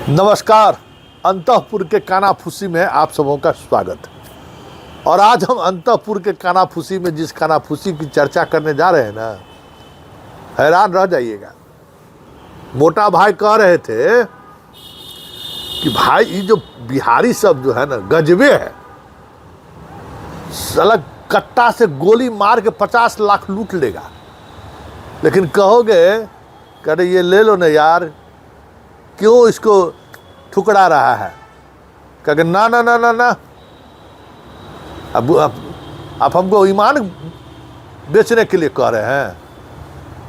नमस्कार। अंतःपुर के कानाफूसी में आप सबों का स्वागत। और आज हम अंतःपुर के कानाफूसी में जिस कानाफूसी की चर्चा करने जा रहे हैं ना, हैरान रह जाइएगा। मोटा भाई कह रहे थे कि भाई ये जो बिहारी सब जो है ना गजबे है, साला कट्टा से गोली मार के 50 लाख लूट लेगा। लेकिन कहोगे कह ये ले लो ना यार, क्यों इसको ठुकरा रहा है? कहे ना ना ना ना ना, अब आप हमको ईमान बेचने के लिए कह रहे हैं?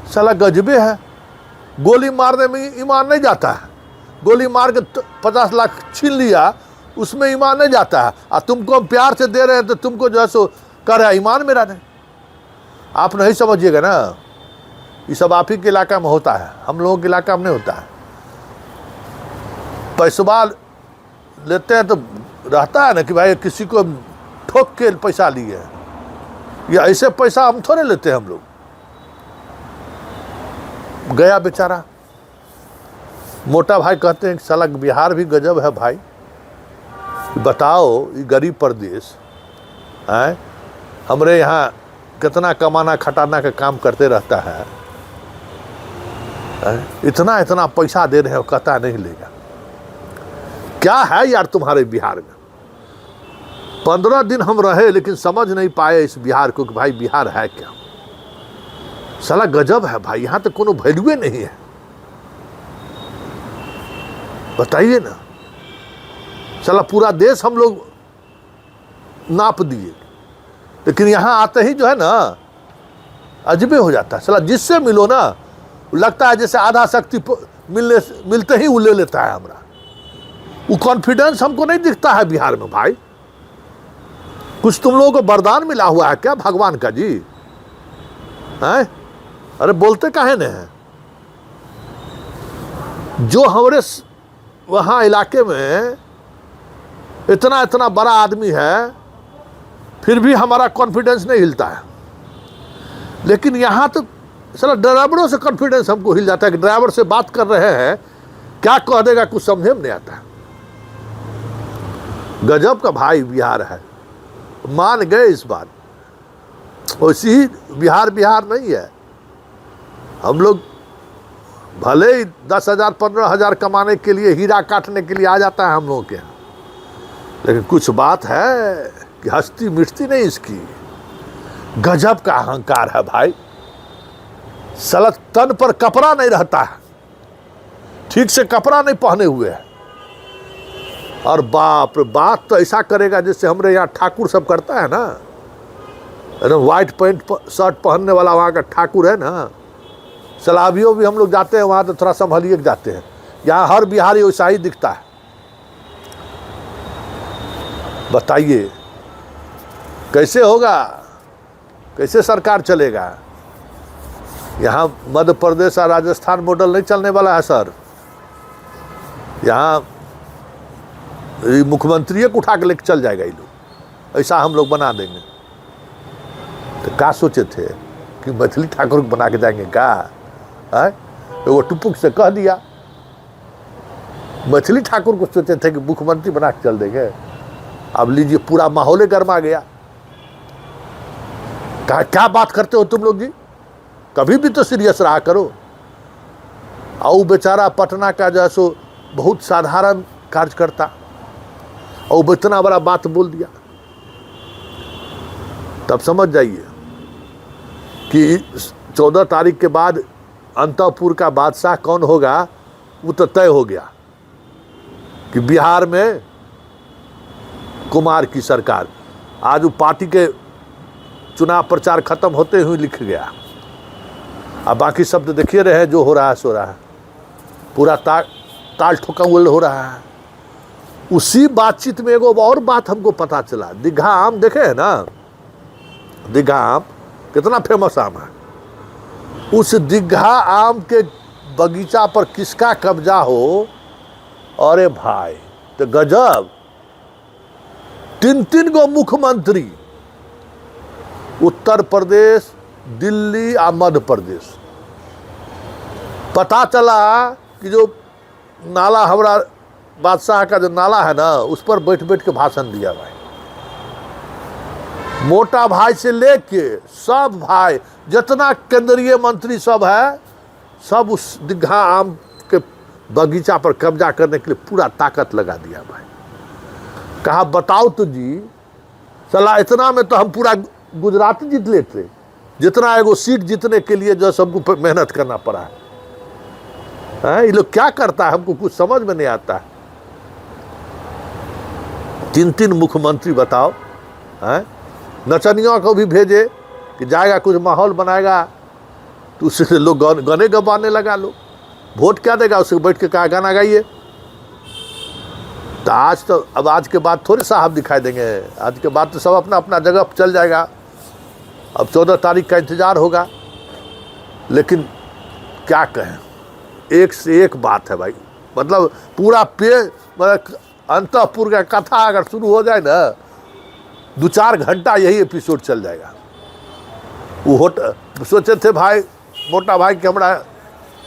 साला गजबे है। गोली मारने में ईमान नहीं जाता है। गोली मार के 50 लाख छीन लिया, उसमें ईमान नहीं जाता है। और तुमको हम प्यार से दे रहे हैं तो तुमको जो है सो कह रहे हैं ईमान मेरा नहीं। आप नहीं समझिएगा ना, ये सब आप ही के इलाका में होता है, हम लोगों के इलाका में नहीं होता है। पैसवा लेते हैं तो रहता है ना कि भाई किसी को ठोक के पैसा लिए, या ऐसे पैसा हम थोड़े लेते हैं। हम लोग गया बेचारा। मोटा भाई कहते हैं कि साला बिहार भी गजब है भाई। बताओ ये गरीब प्रदेश है, हमरे यहाँ कितना कमाना खटाना का काम करते रहता है, इतना इतना पैसा दे रहे हो, कहता नहीं लेगा। क्या है यार तुम्हारे बिहार में? 15 दिन हम रहे लेकिन समझ नहीं पाए इस बिहार को कि भाई बिहार है क्या। साला गजब है भाई, यहां तो कोनो वैल्यू नहीं है। बताइए ना, साला पूरा देश हम लोग नाप दिए, लेकिन यहां आते ही जो है ना अजबे हो जाता है। साला जिससे मिलो ना लगता है जैसे आधा शक्ति मिलते ही वो ले लेता है। हमारा वो कॉन्फिडेंस हमको नहीं दिखता है बिहार में भाई। कुछ तुम लोगों को वरदान मिला हुआ है क्या भगवान का जी? हैं? अरे बोलते काहे ने हैं? जो हमारे वहां इलाके में इतना इतना बड़ा आदमी है, फिर भी हमारा कॉन्फिडेंस नहीं हिलता है। लेकिन यहां तो साला ड्राइवरों से कॉन्फिडेंस हमको हिल जाता है कि ड्राइवर से बात कर रहे हैं, क्या कह देगा कुछ समझे में नहीं आता है। गजब का भाई बिहार है, मान गए इस बात। वैसी ही बिहार बिहार नहीं है। हम लोग भले ही 10,000 15,000 कमाने के लिए, हीरा काटने के लिए आ जाता है हम लोगों के यहाँ, लेकिन कुछ बात है कि हस्ती मिटती नहीं इसकी। गजब का अहंकार है भाई। साला तन पर कपड़ा नहीं रहता है, ठीक से कपड़ा नहीं पहने हुए है, और बाप रे बात तो ऐसा करेगा जैसे हमारे यहाँ ठाकुर सब करता है ना, एकदम व्हाइट पैंट शर्ट पहनने वाला वहाँ का ठाकुर है ना। सलाबियों भी हम लोग जाते हैं वहाँ तो थोड़ा संभलिए के जाते हैं। यहाँ हर बिहारी वैसा ही दिखता है। बताइए कैसे होगा, कैसे सरकार चलेगा? यहाँ मध्य प्रदेश और राजस्थान मॉडल नहीं चलने वाला है सर। यहाँ मुख्यमंत्री को उठा के लेके चल जाएगा ये लोग, ऐसा हम लोग बना देंगे। तो क्या सोचे थे कि मैथिली ठाकुर को बना के जाएंगे क्या? है वो टुपुक से कह दिया। मैथिली ठाकुर को सोचे थे कि मुख्यमंत्री बना के चल देंगे। अब लीजिए पूरा माहौल गर्मा गया। क्या बात करते हो तुम लोग जी? कभी भी तो सीरियस रहा करो। और बेचारा पटना का जो है सो बहुत साधारण कार्यकर्ता, और इतना बड़ा बात बोल दिया। तब समझ जाइए कि 14 तारीख के बाद अंतःपुर का बादशाह कौन होगा वो तो तय हो गया कि बिहार में कुमार की सरकार। आज वो पार्टी के चुनाव प्रचार खत्म होते हुए लिख गया। अब बाकी शब्द देखिए रहे, जो हो रहा है सो रहा है। पूरा ताल ठोका हो रहा है। उसी बातचीत में एगो और बात हमको पता चला। दीघा आम देखे है ना, दीघा आम कितना फेमस आम है। उस दीघा आम के बगीचा पर किसका कब्जा हो? अरे भाई तो गजब। 3 गो मुख्यमंत्री, उत्तर प्रदेश, दिल्ली और मध्य प्रदेश। पता चला कि जो नाला हमारा बादशाह का जो नाला है ना, उस पर बैठ बैठ के भाषण दिया भाई। मोटा भाई से लेके सब भाई, जितना केंद्रीय मंत्री सब है, सब उस दीघा आम के बगीचा पर कब्जा करने के लिए पूरा ताकत लगा दिया भाई। कहा बताओ तो जी, चला इतना में तो हम पूरा गुजरात जीत लेते, जितना एगो सीट जीतने के लिए जो सबको मेहनत करना पड़ा है। ये लोग क्या करता है हमको कुछ समझ में नहीं आता है। 3-3 मुख्यमंत्री बताओ, है नचनियों को भी भेजे कि जाएगा कुछ माहौल बनाएगा, तो उससे लोग गाने गवाने लगा। लो वोट क्या देगा, उससे बैठ के कहा गाना गाइए। तो आज के बाद थोड़े साहब दिखाई देंगे, आज के बाद तो सब अपना अपना जगह पर चल जाएगा। अब 14 तारीख का इंतजार होगा। लेकिन क्या कहें, एक से एक बात है भाई। मतलब पूरा अंतःपुर का कथा अगर शुरू हो जाए ना, 2-4 घंटा यही एपिसोड चल जाएगा। वो सोचे थे भाई मोटा भाई कि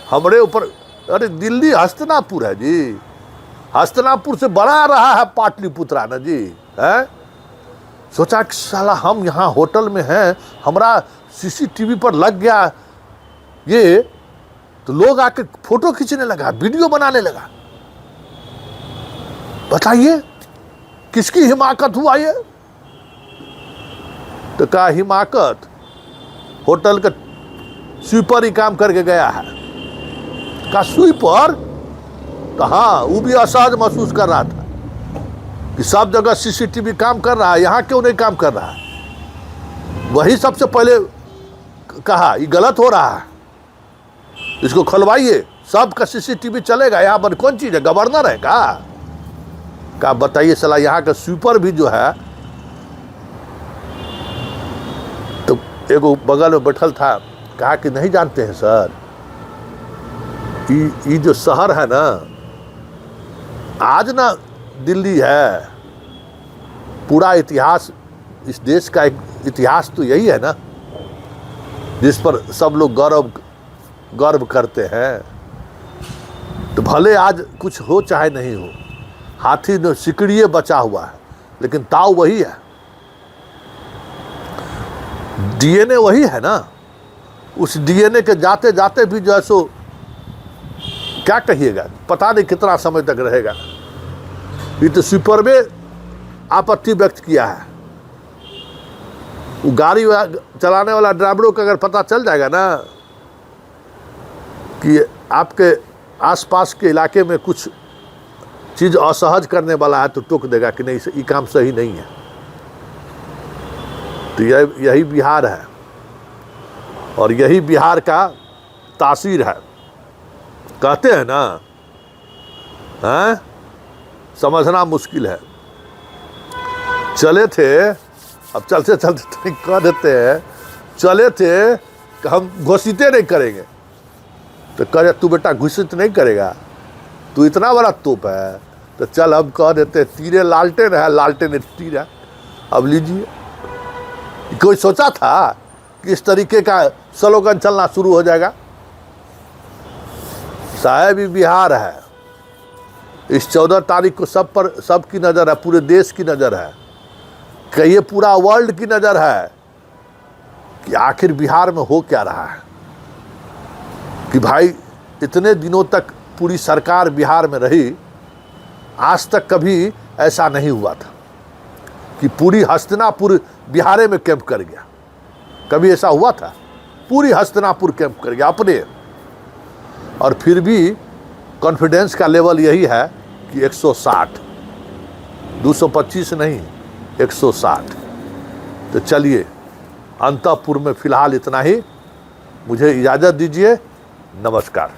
हमारे ऊपर, अरे दिल्ली हस्तिनापुर है जी, हस्तिनापुर से बड़ा रहा है पाटलिपुत्रा ना जी, है। सोचा कि साला हम यहाँ होटल में हैं, हमारा सीसीटीवी पर लग गया ये, तो लोग आके फोटो खींचने लगा, वीडियो बनाने लगा। बताइए किसकी हिमाकत हुआ ये? तो कहा हिमाकत होटल का स्वीपर ही काम करके गया है। कहा स्वीपर? तो हाँ, वो भी असहज महसूस कर रहा था कि सब जगह सीसीटीवी काम कर रहा है, यहाँ क्यों नहीं काम कर रहा है। वही सबसे पहले कहा ये गलत हो रहा है, इसको खुलवाइए, सबका सीसीटीवी चलेगा। यहाँ पर कौन चीज़ है, गवर्नर है कहा बताइए साला यहाँ का स्वीपर भी जो है। तो एगो बगल में बैठल था, कहा कि नहीं जानते हैं सर, ये जो शहर है ना, आज ना दिल्ली है, पूरा इतिहास, इस देश का एक इतिहास तो यही है ना, जिस पर सब लोग गर्व करते हैं। तो भले आज कुछ हो चाहे नहीं हो, हाथी ने सिकड़िए बचा हुआ है, लेकिन ताव वही है, डीएनए वही है ना। उस डीएनए के जाते जाते भी जो है सो क्या कहिएगा, पता नहीं कितना समय तक रहेगा। ये तो स्वीपर में आपत्ति व्यक्त किया है। वो गाड़ी चलाने वाला ड्राइवरों को अगर पता चल जाएगा ना कि आपके आसपास के इलाके में कुछ चीज़ असहज करने वाला है, तो टोक देगा कि नहीं ये काम सही नहीं है। तो यही बिहार है, और यही बिहार का तासीर है। कहते हैं ना, हैं समझना मुश्किल है। चले थे, अब चलते चलते कह देते हैं, चले थे कि हम घोषित नहीं करेंगे। तो कह तू बेटा घोषित नहीं करेगा, तू इतना बड़ा तोप है, तो चल अब कह देते तीरे लालटेन है, लालटेन तीर है, अब लीजिए। कोई सोचा था कि इस तरीके का स्लोगन चलना शुरू हो जाएगा? साहब ये बिहार है, इस 14 तारीख को सब पर सबकी नज़र है, पूरे देश की नज़र है, कहिए पूरा वर्ल्ड की नज़र है कि आखिर बिहार में हो क्या रहा है। कि भाई इतने दिनों तक पूरी सरकार बिहार में रही, आज तक कभी ऐसा नहीं हुआ था कि पूरी हस्तिनापुर बिहार में कैंप कर गया। कभी ऐसा हुआ था? पूरी हस्तिनापुर कैंप कर गया अपने। और फिर भी कॉन्फिडेंस का लेवल यही है कि 160, 225 नहीं, 160। तो चलिए, अंतःपुर में फिलहाल इतना ही। मुझे इजाज़त दीजिए, नमस्कार।